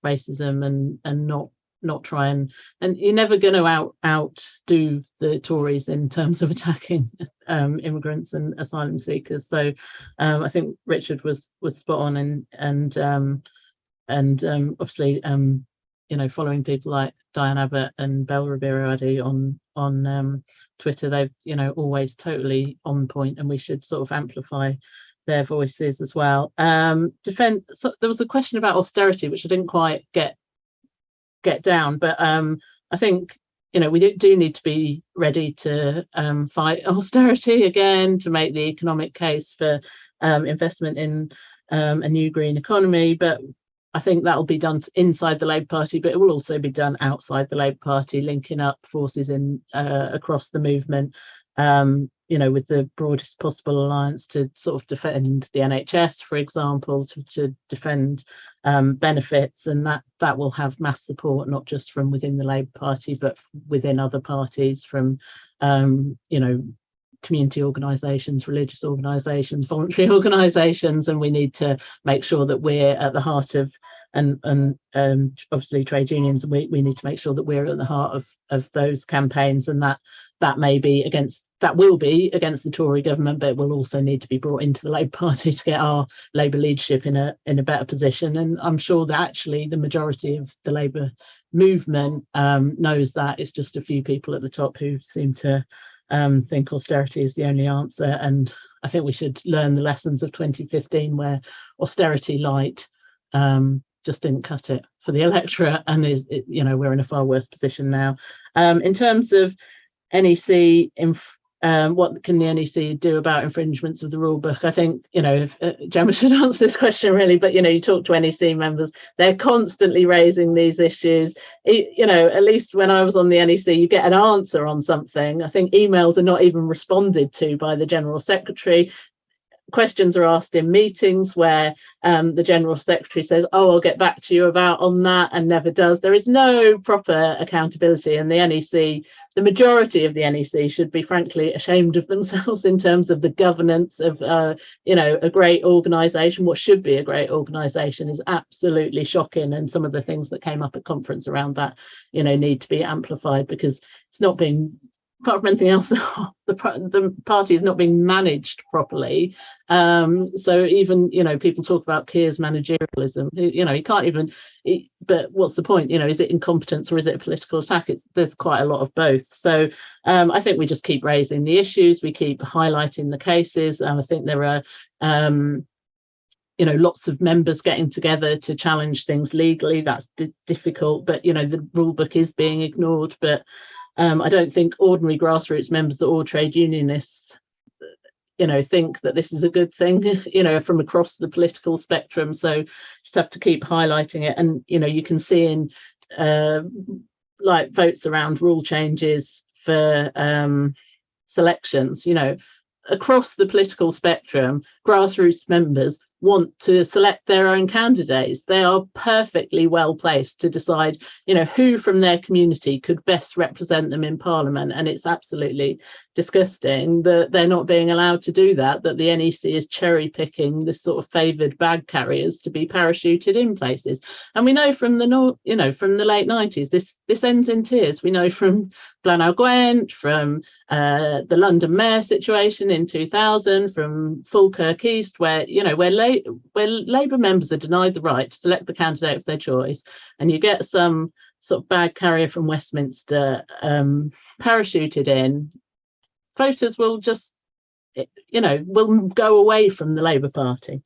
racism and not try and you're never going to outdo the Tories in terms of attacking immigrants and asylum seekers. So I think Richard was spot on, and obviously you know, following people like Diane Abbott and Belle Rivera-Addy on Twitter, they've, you know, always totally on point, and we should sort of amplify their voices as well. So there was a question about austerity, which I didn't quite get down, but I think, you know, we do need to be ready to fight austerity again, to make the economic case for investment in a new green economy. But I think that'll be done inside the Labour Party, but it will also be done outside the Labour Party, linking up forces in across the movement, you know, with the broadest possible alliance to sort of defend the NHS, for example, to defend benefits, and that will have mass support, not just from within the Labour Party, but within other parties, from you know, community organisations, religious organisations, voluntary organisations, and we need to make sure that we're at the heart of, and obviously trade unions, we need to make sure that we're at the heart of those campaigns, and that will be against the Tory government, but it will also need to be brought into the Labour Party to get our Labour leadership in a better position. And I'm sure that actually the majority of the Labour movement knows that. It's just a few people at the top who seem to think austerity is the only answer. And I think we should learn the lessons of 2015, where austerity light just didn't cut it for the electorate, and you know, we're in a far worse position now. In terms of NEC, what can the NEC do about infringements of the rule book? I think, you know, Gemma should answer this question really, but, you know, you talk to NEC members, they're constantly raising these issues. You know, at least when I was on the NEC, you get an answer on something. I think emails are not even responded to by the General Secretary. Questions are asked in meetings where the General Secretary says, oh, I'll get back to you on that, and never does. There is no proper accountability, and the NEC, the majority of the NEC, should be frankly ashamed of themselves in terms of the governance of you know, a great organisation. What should be a great organisation is absolutely shocking, and some of the things that came up at conference around that, you know, need to be amplified, because it's not being, apart from anything else, the party is not being managed properly. So even, you know, people talk about Keir's managerialism, you know, he can't even, but what's the point? You know, is it incompetence or is it a political attack? There's quite a lot of both. So I think we just keep raising the issues, we keep highlighting the cases. I think there are you know, lots of members getting together to challenge things legally. That's difficult, but, you know, the rule book is being ignored. But I don't think ordinary grassroots members or trade unionists, you know, think that this is a good thing, you know, from across the political spectrum. So just have to keep highlighting it. And, you know, you can see in like votes around rule changes for selections, you know, across the political spectrum, grassroots members want to select their own candidates. They are perfectly well placed to decide, you know, who from their community could best represent them in Parliament. And it's absolutely disgusting that they're not being allowed to do that, that the NEC is cherry picking this sort of favoured bag carriers to be parachuted in places. And we know from the, you know, from the late 90s, this ends in tears. We know from Blaenau Gwent, from the London Mayor situation in 2000, from Falkirk East, where, you know, where Labour members are denied the right to select the candidate of their choice, and you get some sort of bag carrier from Westminster parachuted in, voters will just, you know, will go away from the Labour Party.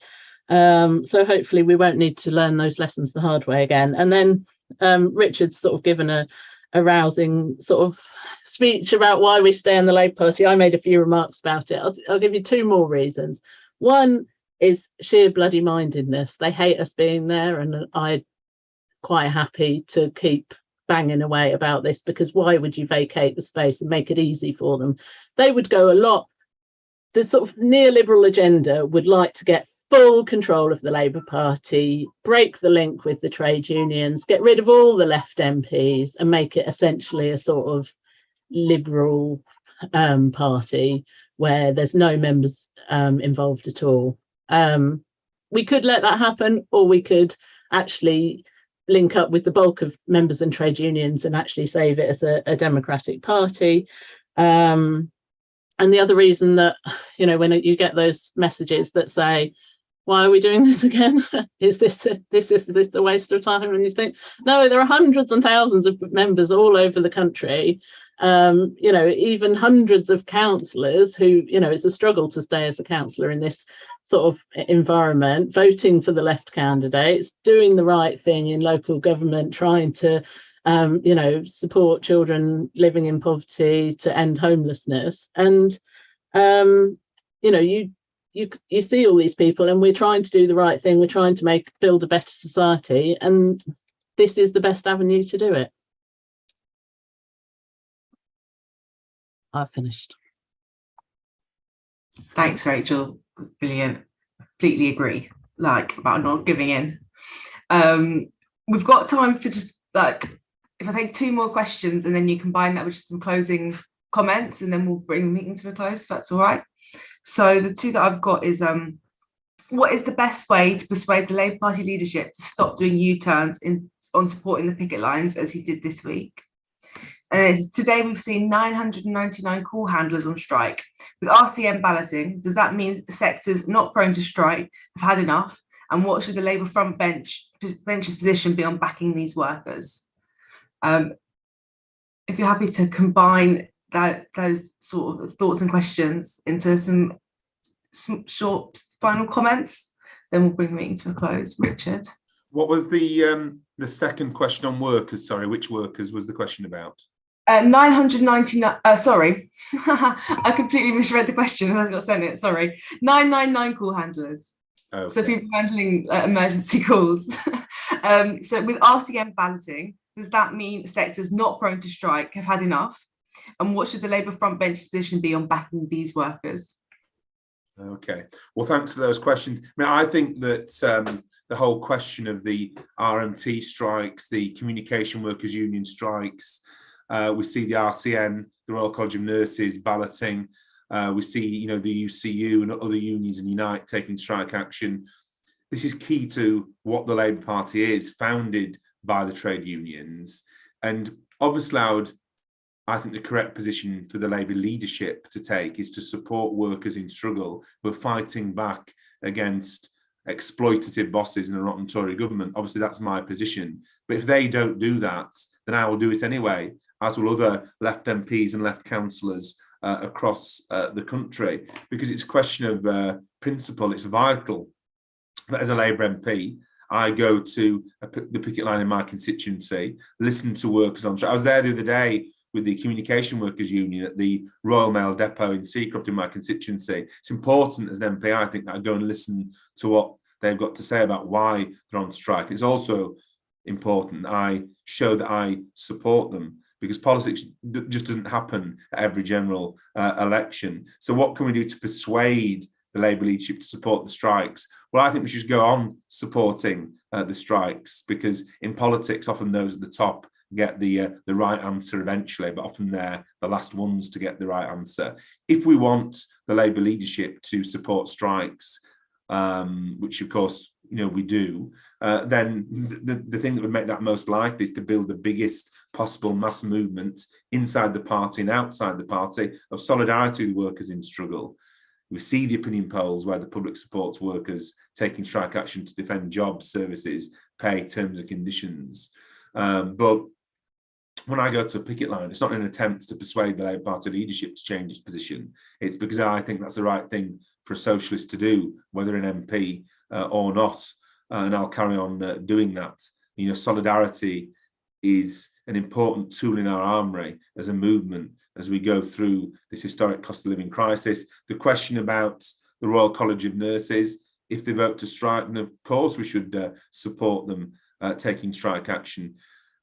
So hopefully we won't need to learn those lessons the hard way again. And then Richard's sort of given a rousing sort of speech about why we stay in the Labour Party. I made a few remarks about it. I'll give you two more reasons. One is sheer bloody mindedness. They hate us being there, and I'm quite happy to keep banging away about this, because why would you vacate the space and make it easy for them? They would go a lot, the sort of neoliberal agenda would like to get full control of the Labour Party, break the link with the trade unions, get rid of all the left MPs and make it essentially a sort of liberal party where there's no members involved at all. We could let that happen, or we could actually link up with the bulk of members and trade unions and actually save it as a democratic party. And the other reason that, you know, when you get those messages that say, why are we doing this again? Is this a waste of time? And you think, no, there are hundreds and thousands of members all over the country. You know, even hundreds of councillors who, you know, it's a struggle to stay as a councillor in this sort of environment, voting for the left candidates, doing the right thing in local government, trying to, you know, support children living in poverty, to end homelessness. And, you know, you see all these people, and we're trying to do the right thing. We're trying to build a better society, and this is the best avenue to do it. I've finished. Thanks, Rachel. Brilliant. Completely agree. Like, about not giving in. We've got time for just like, if I take 2 more questions and then you combine that with some closing comments, and then we'll bring the meeting to a close, if that's all right. So the 2 that I've got is, what is the best way to persuade the Labour Party leadership to stop doing U-turns on supporting the picket lines as he did this week? And today we've seen 999 call handlers on strike. With RCM balloting, does that mean sectors not prone to strike have had enough? And what should the Labour front bench's position be on backing these workers? If you're happy to combine those sort of thoughts and questions into some short final comments, then we'll bring the meeting to a close. Richard. What was the second question on workers? Sorry, which workers was the question about? 999, sorry, I completely misread the question and I got sent it, sorry. 999 call handlers. Okay. So people handling emergency calls. So with RCM balloting, does that mean sectors not prone to strike have had enough? And what should the Labour front bench's position be on backing these workers? Okay, well, thanks for those questions. I mean, I think that the whole question of the RMT strikes, the Communication Workers Union strikes, we see the RCN, the Royal College of Nurses, balloting. We see, you know, the UCU and other unions and Unite taking strike action. This is key to what the Labour Party is, founded by the trade unions. And obviously, I think the correct position for the Labour leadership to take is to support workers in struggle who are fighting back against exploitative bosses in a rotten Tory government. Obviously, that's my position. But if they don't do that, then I will do it anyway, as will other left MPs and left councillors across the country, because it's a question of principle. It's vital that as a Labour MP, I go to the picket line in my constituency, listen to workers on strike. I was there the other day with the Communication Workers Union at the Royal Mail Depot in Seacroft in my constituency. It's important as an MP, I think, that I go and listen to what they've got to say about why they're on strike. It's also important I show that I support them, because politics just doesn't happen at every general election. So what can we do to persuade the Labour leadership to support the strikes? Well, I think we should go on supporting the strikes, because in politics, often those at the top get the right answer eventually, but often they're the last ones to get the right answer. If we want the Labour leadership to support strikes, which of course, you know, we do, then the thing that would make that most likely is to build the biggest possible mass movement inside the party and outside the party of solidarity with workers in struggle. We see the opinion polls where the public supports workers taking strike action to defend jobs, services, pay, terms and conditions. But when I go to a picket line, it's not an attempt to persuade the Labour Party leadership to change its position. It's because I think that's the right thing for a socialist to do, whether an MP or not. And I'll carry on doing that. You know, solidarity is an important tool in our armoury as a movement as we go through this historic cost of living crisis. The question about the Royal College of Nurses, if they vote to strike, then of course we should support them taking strike action.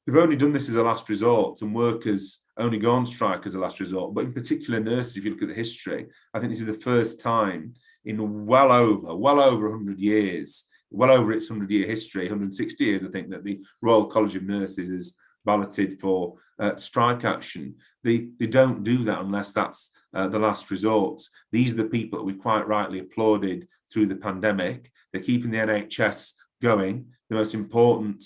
They've only done this as a last resort, and workers only go on strike as a last resort. But in particular, nurses, if you look at the history, I think this is the first time in well over 100 years, well over its 100-year history, 160 years, I think, that the Royal College of Nurses has balloted for strike action. They don't do that unless that's the last resort. These are the people that we quite rightly applauded through the pandemic. They're keeping the NHS going, the most important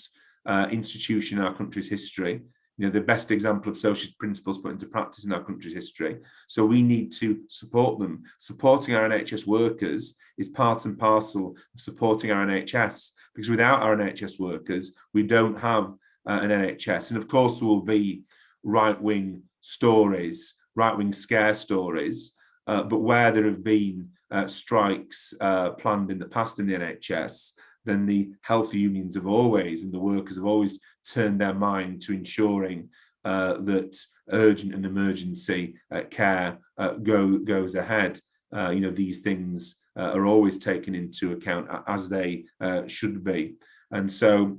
institution in our country's history. You know, the best example of socialist principles put into practice in our country's history. So we need to support them. Supporting our NHS workers is part and parcel of supporting our NHS, because without our NHS workers, we don't have an NHS. And of course, there will be right-wing stories, right-wing scare stories, but where there have been strikes planned in the past in the NHS, then the health unions have always, and the workers have always turned their mind to ensuring that urgent and emergency care goes ahead. You know, these things are always taken into account, as they should be. And so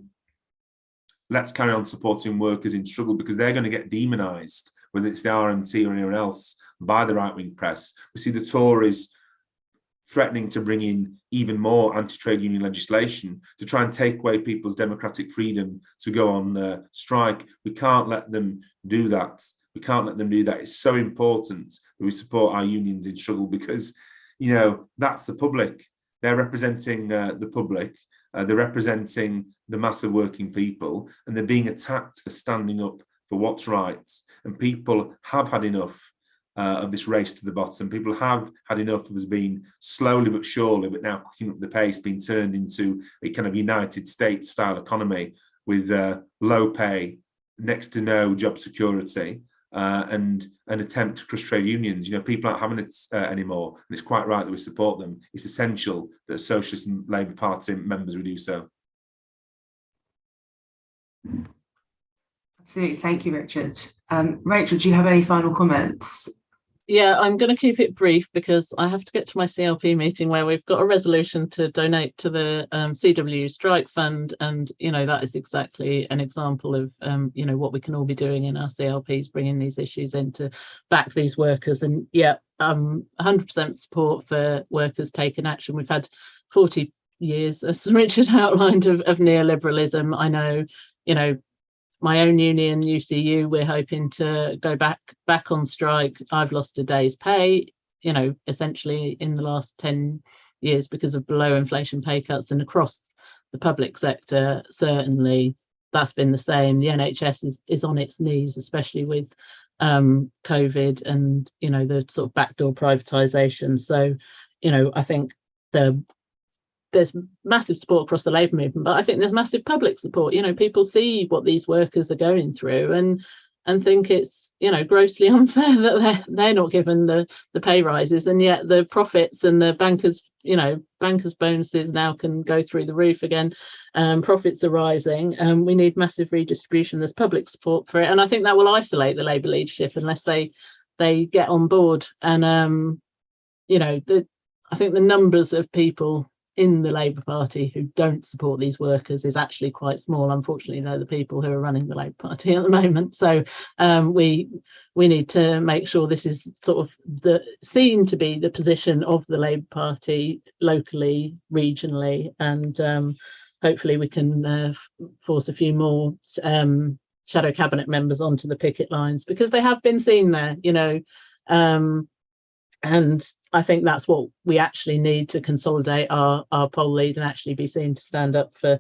let's carry on supporting workers in struggle, because they're going to get demonised, whether it's the RMT or anyone else, by the right-wing press. We see the Tories threatening to bring in even more anti-trade union legislation to try and take away people's democratic freedom to go on strike. We can't let them do that. We can't let them do that. It's so important that we support our unions in struggle, because, you know, that's the public. They're representing the public. They're representing the mass of working people, and they're being attacked for standing up for what's right. And people have had enough of this race to the bottom. People have had enough of us being slowly but surely, but now picking up the pace, being turned into a kind of United States style economy with low pay, next to no job security, and an attempt to crush trade unions. You know, people aren't having it anymore, and it's quite right that we support them. It's essential that Socialist and Labour Party members would do so. Absolutely, thank you, Richard. Rachel, do you have any final comments? Yeah, I'm going to keep it brief because I have to get to my CLP meeting where we've got a resolution to donate to the CW Strike Fund, and you know, that is exactly an example of you know, what we can all be doing in our CLPs, bringing these issues in to back these workers. And yeah, 100% support for workers taking action. We've had 40 years, as Richard outlined, of neoliberalism. I know, you know, my own union, UCU, we're hoping to go back on strike. I've lost a day's pay, you know, essentially in the last 10 years because of below inflation pay cuts, and across the public sector, certainly that's been the same. The NHS is on its knees, especially with COVID and, you know, the sort of backdoor privatisation. So, you know, I think there's massive support across the labour movement, but I think there's massive public support. You know, people see what these workers are going through and think it's, you know, grossly unfair that they're not given the pay rises, and yet the profits and the bankers, you know, bankers' bonuses now can go through the roof again. Profits are rising, and we need massive redistribution. There's public support for it, and I think that will isolate the Labour leadership unless they get on board. And you know, I think the numbers of people in the Labour Party who don't support these workers is actually quite small. Unfortunately, they're the people who are running the Labour Party at the moment. So we need to make sure this is sort of seen to be the position of the Labour Party locally, regionally, and hopefully we can force a few more shadow cabinet members onto the picket lines, because they have been seen there, you know. And I think that's what we actually need to consolidate our poll lead and actually be seen to stand up for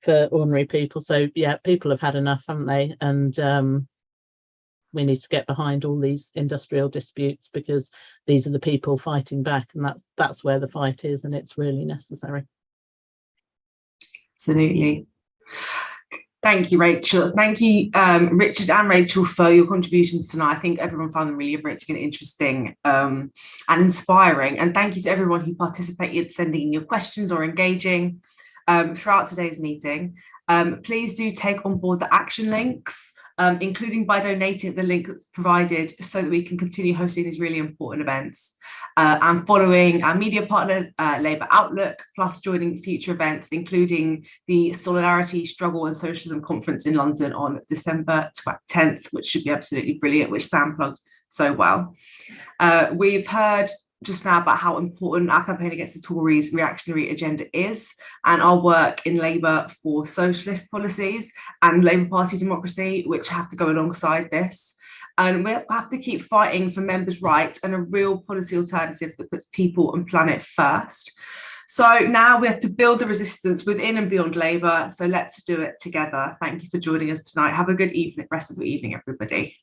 ordinary people. So yeah, people have had enough, haven't they? And we need to get behind all these industrial disputes, because these are the people fighting back, and that's where the fight is, and it's really necessary. Absolutely. Thank you, Rachel. Thank you, Richard and Rachel, for your contributions tonight. I think everyone found them really enriching and interesting and inspiring. And thank you to everyone who participated, sending in your questions or engaging throughout today's meeting. Please do take on board the action links, including by donating the link that's provided, so that we can continue hosting these really important events and following our media partner, Labour Outlook, plus joining future events, including the Solidarity, Struggle and Socialism Conference in London on December 10th, which should be absolutely brilliant, which Sam plugged so well. We've heard just now about how important our campaign against the Tories' reactionary agenda is, and our work in Labour for socialist policies and Labour Party democracy, which have to go alongside this. And we have to keep fighting for members' rights and a real policy alternative that puts people and planet first. So now we have to build the resistance within and beyond Labour. So let's do it together. Thank you for joining us tonight. Have a good evening, rest of the evening, everybody.